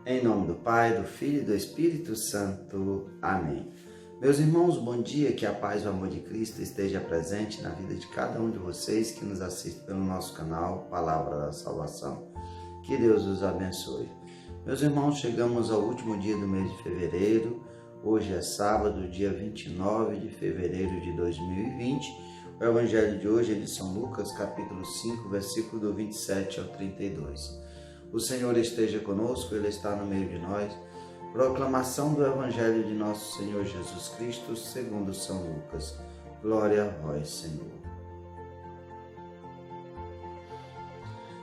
Em nome do Pai, do Filho e do Espírito Santo. Amém. Meus irmãos, bom dia, que a paz e o amor de Cristo esteja presente na vida de cada um de vocês que nos assiste pelo nosso canal Palavra da Salvação. Que Deus os abençoe. Meus irmãos, chegamos ao último dia do mês de fevereiro. Hoje é sábado, dia 29 de fevereiro de 2020. O evangelho de hoje é de São Lucas, capítulo 5, versículo do 27 ao 32. O Senhor esteja conosco, Ele está no meio de nós. Proclamação do evangelho de nosso Senhor Jesus Cristo, segundo São Lucas. Glória a vós, Senhor.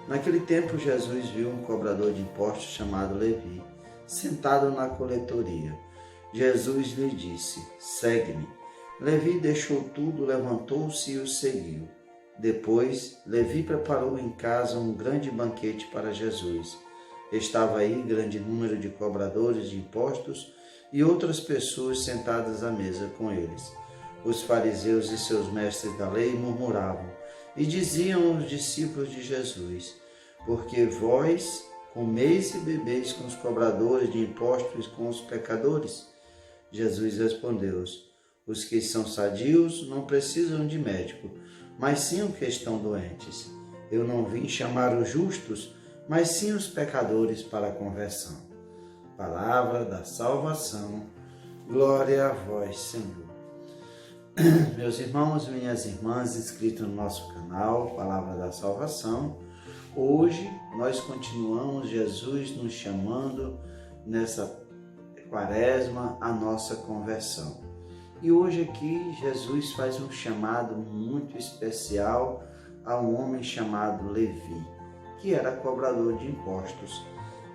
Naquele tempo, Jesus viu um cobrador de impostos chamado Levi, sentado na coletoria. Jesus lhe disse: segue-me. Levi deixou tudo, levantou-se e o seguiu. Depois, Levi preparou em casa um grande banquete para Jesus. Estava aí grande número de cobradores de impostos e outras pessoas sentadas à mesa com eles. Os fariseus e seus mestres da lei murmuravam e diziam aos discípulos de Jesus: porque vós comeis e bebeis com os cobradores de impostos e com os pecadores? Jesus respondeu-os: os que são sadios não precisam de médico, mas sim os que estão doentes. Eu não vim chamar os justos, mas sim os pecadores para a conversão. Palavra da salvação. Glória a vós, Senhor. Meus irmãos, minhas irmãs, inscritos no nosso canal Palavra da Salvação, hoje nós continuamos Jesus nos chamando nessa quaresma a nossa conversão. E hoje aqui Jesus faz um chamado muito especial a um homem chamado Levi, que era cobrador de impostos.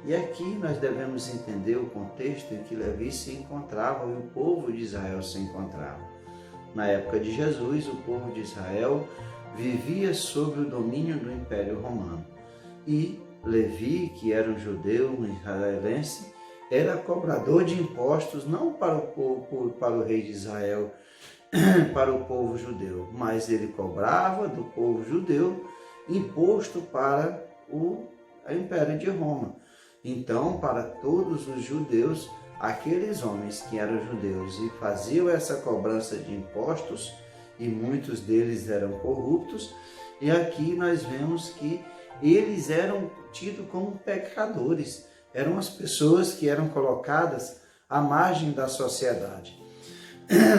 E aqui nós devemos entender o contexto em que Levi se encontrava e o povo de Israel se encontrava. Na época de Jesus, o povo de Israel vivia sob o domínio do Império Romano. E Levi, que era um judeu, um israelense, era cobrador de impostos não para o rei de Israel, para o povo judeu, mas ele cobrava do povo judeu imposto para o Império de Roma. Então, para todos os judeus, aqueles homens que eram judeus e faziam essa cobrança de impostos, e muitos deles eram corruptos, e aqui nós vemos que eles eram tidos como pecadores. Eram as pessoas que eram colocadas à margem da sociedade.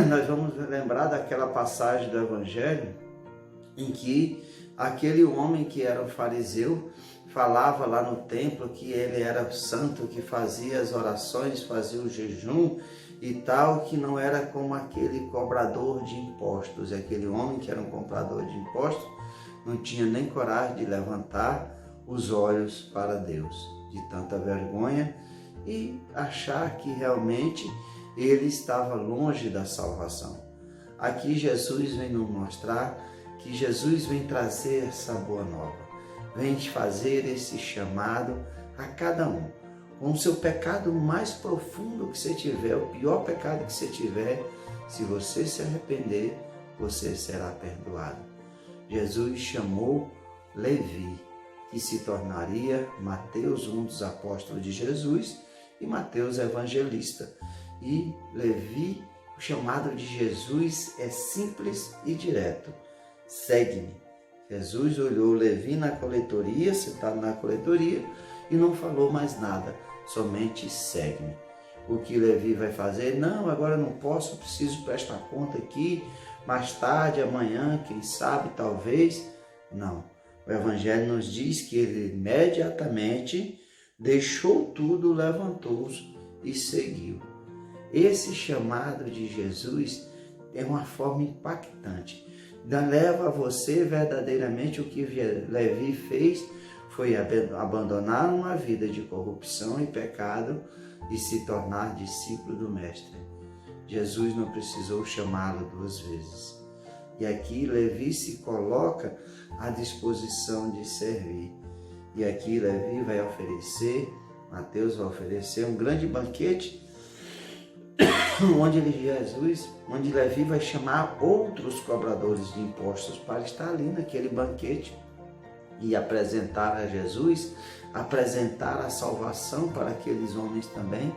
Nós vamos lembrar daquela passagem do Evangelho em que aquele homem que era um fariseu falava lá no templo que ele era santo, que fazia as orações, fazia o jejum e tal, que não era como aquele cobrador de impostos. Aquele homem que era um cobrador de impostos não tinha nem coragem de levantar os olhos para Deus, de tanta vergonha e achar que realmente ele estava longe da salvação. Aqui Jesus vem nos mostrar que Jesus vem trazer essa boa nova, vem fazer esse chamado a cada um. Com o seu pecado mais profundo que você tiver, o pior pecado que você tiver, se você se arrepender, você será perdoado. Jesus chamou Levi, que se tornaria Mateus, um dos apóstolos de Jesus, e Mateus evangelista. E Levi, o chamado de Jesus é simples e direto: segue-me. Jesus olhou Levi na coletoria, sentado na coletoria, e não falou mais nada, somente segue-me. O que Levi vai fazer? Não, agora eu não posso, preciso prestar conta aqui, mais tarde, amanhã, quem sabe, talvez. Não. O Evangelho nos diz que ele imediatamente deixou tudo, levantou-se e seguiu. Esse chamado de Jesus é uma forma impactante. Leva a você verdadeiramente o que Levi fez, foi abandonar uma vida de corrupção e pecado e se tornar discípulo do Mestre. Jesus não precisou chamá-lo duas vezes. E aqui Levi se coloca à disposição de servir. E aqui Levi vai oferecer, Mateus vai oferecer um grande banquete, onde Levi vai chamar outros cobradores de impostos para estar ali naquele banquete. e apresentar a Jesus, apresentar a salvação para aqueles homens também.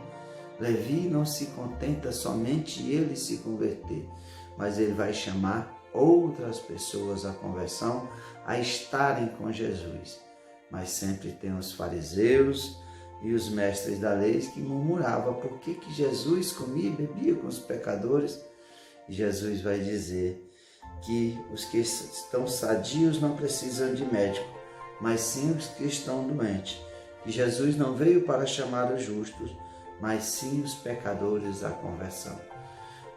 Levi não se contenta somente ele se converter, mas ele vai chamar outras pessoas à conversão, a estarem com Jesus. Mas sempre tem os fariseus e os mestres da lei que murmuravam por que Jesus comia e bebia com os pecadores. E Jesus vai dizer que os que estão sadios não precisam de médico, mas sim os que estão doentes. Que Jesus não veio para chamar os justos, mas sim os pecadores à conversão.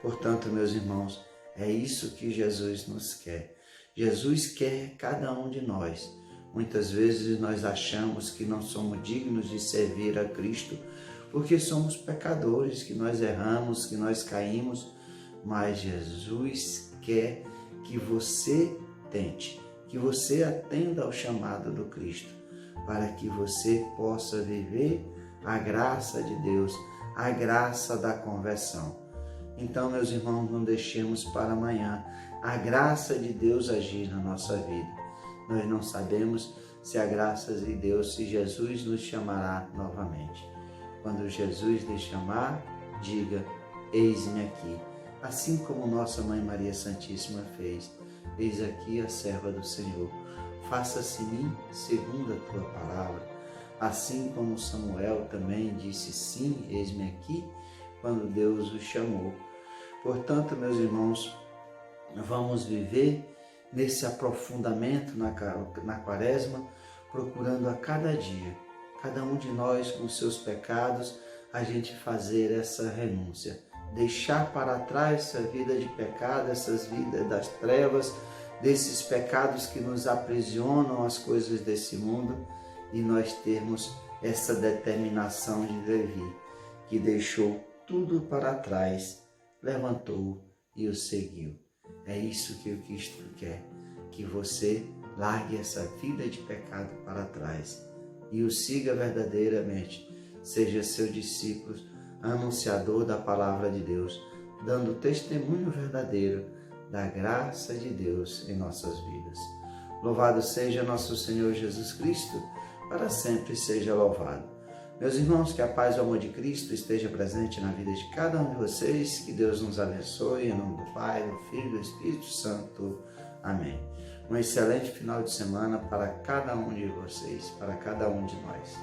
Portanto, meus irmãos, é isso que Jesus nos quer. Jesus quer cada um de nós. Muitas vezes nós achamos que não somos dignos de servir a Cristo, porque somos pecadores, que nós erramos, que nós caímos, mas Jesus quer que você tente, que você atenda ao chamado do Cristo, para que você possa viver a graça de Deus, a graça da conversão. Então, meus irmãos, não deixemos para amanhã a graça de Deus agir na nossa vida. Nós não sabemos se a graça de Deus, se Jesus nos chamará novamente. Quando Jesus lhe chamar, diga: eis-me aqui. Assim como nossa Mãe Maria Santíssima fez: eis aqui a serva do Senhor. Faça-se em mim segundo a tua palavra. Assim como Samuel também disse: sim, eis-me aqui, quando Deus o chamou. Portanto, meus irmãos, vamos viver nesse aprofundamento na quaresma, procurando a cada dia, cada um de nós com seus pecados, a gente fazer essa renúncia, deixar para trás essa vida de pecado, essas vidas das trevas, desses pecados que nos aprisionam às coisas desse mundo, e nós termos essa determinação de Levi, que deixou tudo para trás, levantou e o seguiu. É isso que o Cristo quer, que você largue essa vida de pecado para trás e o siga verdadeiramente, seja seu discípulo, anunciador da palavra de Deus, dando testemunho verdadeiro da graça de Deus em nossas vidas. Louvado seja nosso Senhor Jesus Cristo, para sempre seja louvado. Meus irmãos, que a paz e o amor de Cristo esteja presente na vida de cada um de vocês, que Deus nos abençoe, em nome do Pai, do Filho e do Espírito Santo. Amém. Um excelente final de semana para cada um de vocês, para cada um de nós.